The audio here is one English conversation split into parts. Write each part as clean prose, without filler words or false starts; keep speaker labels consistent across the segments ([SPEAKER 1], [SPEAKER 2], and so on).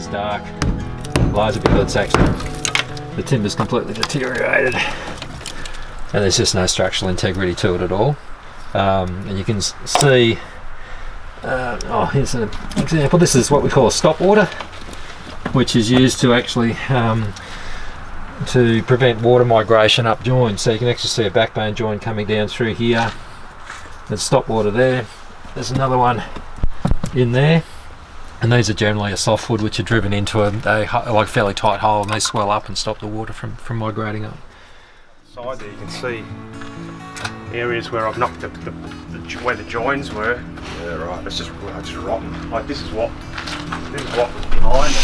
[SPEAKER 1] it's dark. Lies a bit, but it's actually, the timber's completely deteriorated and there's just no structural integrity to it at all. And you can see, here's an example. This is what we call a stop water, which is used to actually to prevent water migration up joins. So you can actually see a backbone join coming down through here. There's stop water there. There's another one in there, and these are generally a softwood which are driven into a like fairly tight hole, and they swell up and stop the water from migrating up.
[SPEAKER 2] Side there you can see areas where I've knocked where the joins were.
[SPEAKER 3] Yeah, right.
[SPEAKER 2] It's just rotten. Like this is what was behind it.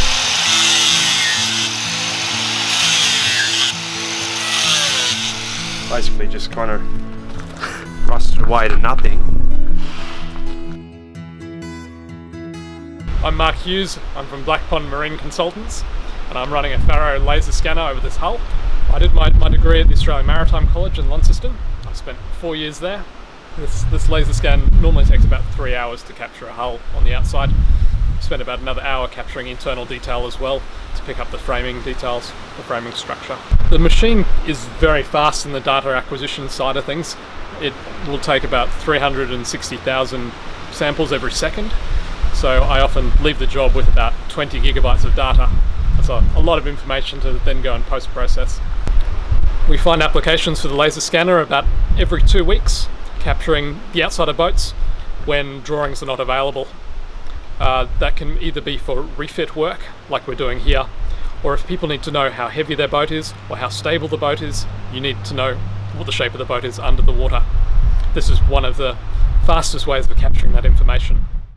[SPEAKER 2] Basically just kind of rusted away to nothing.
[SPEAKER 4] I'm Mark Hughes, I'm from Black Pond Marine Consultants, and I'm running a Faro laser scanner over this hull. I did my degree at the Australian Maritime College in Launceston. I spent 4 years there. This laser scan normally takes about 3 hours to capture a hull on the outside. Spent about another hour capturing internal detail as well to pick up the framing details, the framing structure. The machine is very fast in the data acquisition side of things. It will take about 360,000 samples every second. So I often leave the job with about 20 gigabytes of data. That's a lot of information to then go and post-process. We find applications for the laser scanner about every 2 weeks, capturing the outside of boats when drawings are not available. That can either be for refit work, like we're doing here, or if people need to know how heavy their boat is or how stable the boat is, you need to know what the shape of the boat is under the water. This is one of the fastest ways of capturing that information.